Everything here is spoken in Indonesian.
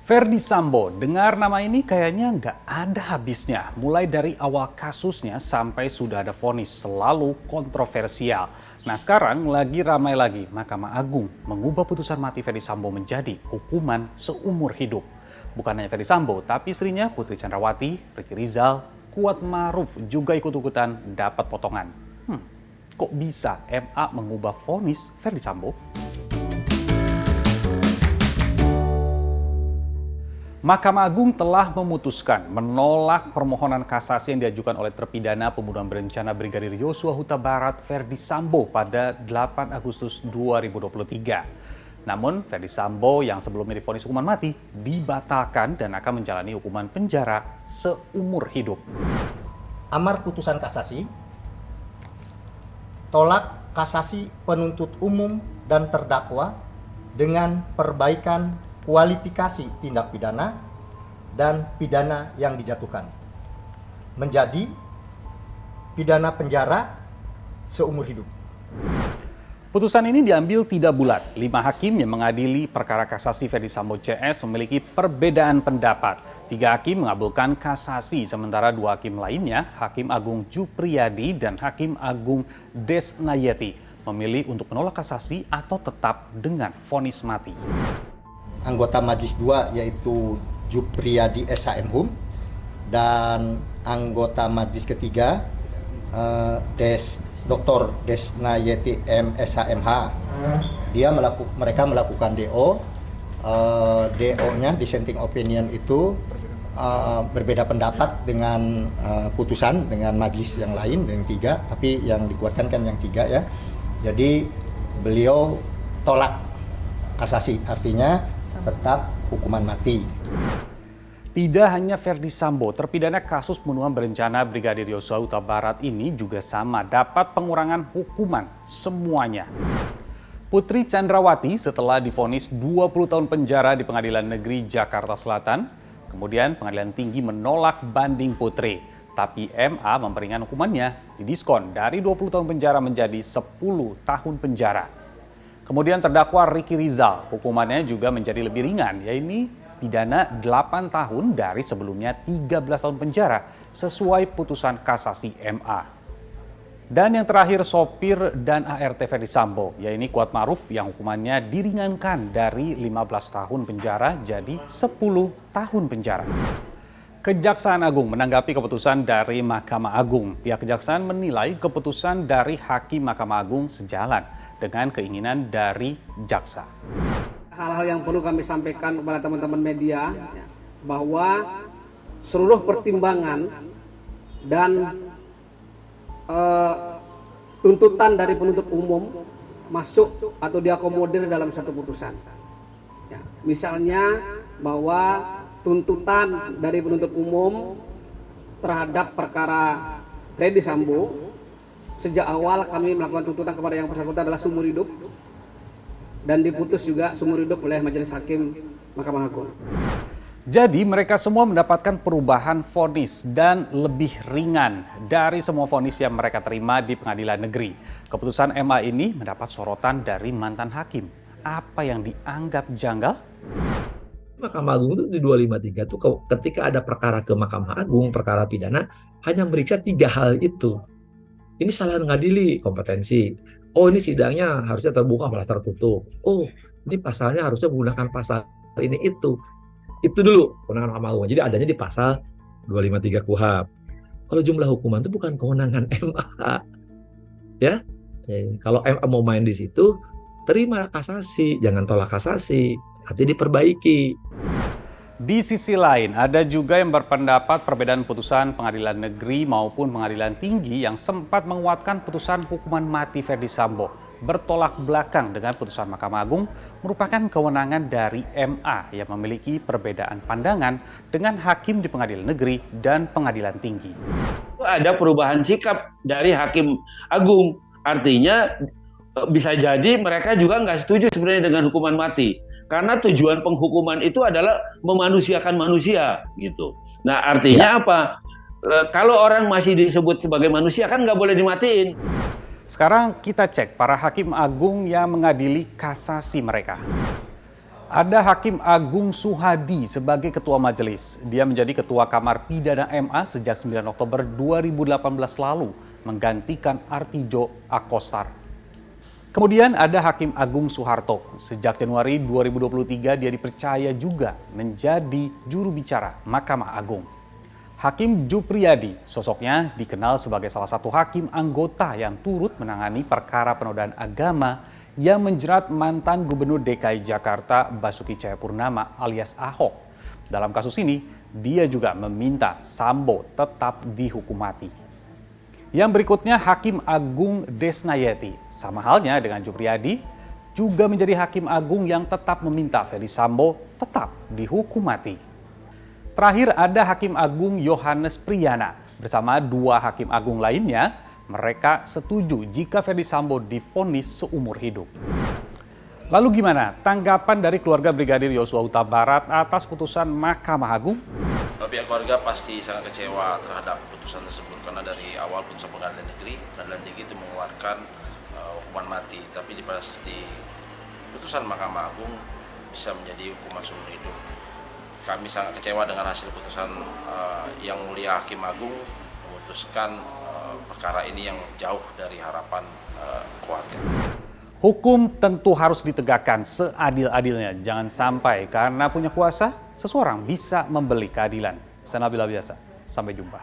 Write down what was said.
Ferdy Sambo, dengar nama ini kayaknya nggak ada habisnya. Mulai dari awal kasusnya sampai sudah ada vonis selalu kontroversial. Nah sekarang lagi ramai lagi, Mahkamah Agung mengubah putusan mati Ferdy Sambo menjadi hukuman seumur hidup. Bukan hanya Ferdy Sambo, tapi istrinya Putri Chandrawati, Ricky Rizal, Kuat Maruf juga ikut-ikutan dapat potongan. Kok bisa MA mengubah vonis Ferdy Sambo? Mahkamah Agung telah memutuskan menolak permohonan kasasi yang diajukan oleh terpidana pembunuhan berencana Brigadir Yosua Huta Barat Ferdy Sambo pada 8 Agustus 2023. Namun Ferdy Sambo yang sebelumnya divonis hukuman mati dibatalkan dan akan menjalani hukuman penjara seumur hidup. Amar putusan kasasi, tolak kasasi penuntut umum dan terdakwa dengan perbaikan kualifikasi tindak pidana dan pidana yang dijatuhkan menjadi pidana penjara seumur hidup. Putusan ini diambil tidak bulat. 5 hakim yang mengadili perkara kasasi Ferdy Sambo CS memiliki perbedaan pendapat. 3 hakim mengabulkan kasasi, sementara 2 hakim lainnya, Hakim Agung Jupriyadi dan Hakim Agung Desnayeti, memilih untuk menolak kasasi atau tetap dengan vonis mati. Anggota Majelis 2 yaitu Jupriyadi SHM dan anggota Majelis ketiga Dr. Desnayeti MSHMH. Mereka melakukan DO. DO-nya dissenting opinion itu berbeda pendapat dengan putusan dengan majelis yang lain yang 3, tapi yang dikuatkan kan yang 3 ya. Jadi beliau tolak kasasi, artinya tetap hukuman mati. Tidak hanya Ferdy Sambo, terpidana kasus pembunuhan berencana Brigadir Yosua Huta Barat ini juga sama dapat pengurangan hukuman semuanya. Putri Chandrawati setelah divonis 20 tahun penjara di Pengadilan Negeri Jakarta Selatan, kemudian Pengadilan Tinggi menolak banding Putri. Tapi MA memperingan hukumannya, didiskon dari 20 tahun penjara menjadi 10 tahun penjara. Kemudian terdakwa Ricky Rizal, hukumannya juga menjadi lebih ringan, yaitu pidana 8 tahun dari sebelumnya 13 tahun penjara sesuai putusan kasasi MA. Dan yang terakhir sopir dan ART Ferdy Sambo, yaitu Kuat Maruf yang hukumannya diringankan dari 15 tahun penjara jadi 10 tahun penjara. Kejaksaan Agung menanggapi keputusan dari Mahkamah Agung. Pihak Kejaksaan menilai keputusan dari Hakim Mahkamah Agung sejalan dengan keinginan dari jaksa. Hal-hal yang perlu kami sampaikan kepada teman-teman media bahwa seluruh pertimbangan dan tuntutan dari penuntut umum masuk atau diakomodir dalam satu putusan. Ya, misalnya bahwa tuntutan dari penuntut umum terhadap perkara Ferdy Sambo, sejak awal kami melakukan tuntutan kepada yang bersangkutan adalah seumur hidup dan diputus juga seumur hidup oleh Majelis Hakim Mahkamah Agung. Jadi mereka semua mendapatkan perubahan vonis dan lebih ringan dari semua vonis yang mereka terima di pengadilan negeri. Keputusan MA ini mendapat sorotan dari mantan hakim. Apa yang dianggap janggal? Mahkamah Agung itu di 253 itu ketika ada perkara ke Mahkamah Agung, perkara pidana, hanya meriksa 3 hal itu. Ini salah ngadili kompetensi. Oh, ini sidangnya harusnya terbuka malah tertutup. Oh, ini pasalnya harusnya menggunakan pasal ini itu. Itu dulu kewenangan Mahkamah Agung. Jadi adanya di pasal 253 KUHP. Kalau jumlah hukuman itu bukan kewenangan MA. Ya. Kalau MA mau main di situ, terima kasasi, jangan tolak kasasi. Nanti diperbaiki. Di sisi lain, ada juga yang berpendapat perbedaan putusan pengadilan negeri maupun pengadilan tinggi yang sempat menguatkan putusan hukuman mati Ferdy Sambo bertolak belakang dengan putusan Mahkamah Agung merupakan kewenangan dari MA yang memiliki perbedaan pandangan dengan hakim di pengadilan negeri dan pengadilan tinggi. Ada perubahan sikap dari Hakim Agung, artinya bisa jadi mereka juga nggak setuju sebenarnya dengan hukuman mati. Karena tujuan penghukuman itu adalah memanusiakan manusia gitu. Nah artinya apa? Kalau orang masih disebut sebagai manusia kan nggak boleh dimatiin. Sekarang kita cek para hakim agung yang mengadili kasasi mereka. Ada Hakim Agung Suhadi sebagai ketua majelis. Dia menjadi ketua Kamar Pidana MA sejak 9 Oktober 2018 lalu, menggantikan Artijo Akostar. Kemudian ada Hakim Agung Suharto. Sejak Januari 2023 dia dipercaya juga menjadi juru bicara Mahkamah Agung. Hakim Jupriyadi, sosoknya dikenal sebagai salah satu hakim anggota yang turut menangani perkara penodaan agama yang menjerat mantan Gubernur DKI Jakarta Basuki Cahayapurnama alias Ahok. Dalam kasus ini, dia juga meminta Sambo tetap dihukum mati. Yang berikutnya Hakim Agung Desnayeti, sama halnya dengan Jupriyadi, juga menjadi Hakim Agung yang tetap meminta Ferdy Sambo tetap dihukum mati. Terakhir ada Hakim Agung Yohanes Priyana bersama dua Hakim Agung lainnya. Mereka setuju jika Ferdy Sambo divonis seumur hidup. Lalu gimana tanggapan dari keluarga Brigadir Yosua Huta Barat atas putusan Mahkamah Agung? Pihak keluarga pasti sangat kecewa terhadap putusan tersebut karena dari awal putusan pengadilan negeri, pengadilan tinggi itu mengeluarkan hukuman mati, tapi di putusan Mahkamah Agung bisa menjadi hukuman seumur hidup. Kami sangat kecewa dengan hasil putusan Yang Mulia Hakim Agung memutuskan perkara ini yang jauh dari harapan keluarga. Hukum tentu harus ditegakkan seadil-adilnya. Jangan sampai karena punya kuasa, seseorang bisa membeli keadilan. Saya Nabila Biasa, sampai jumpa.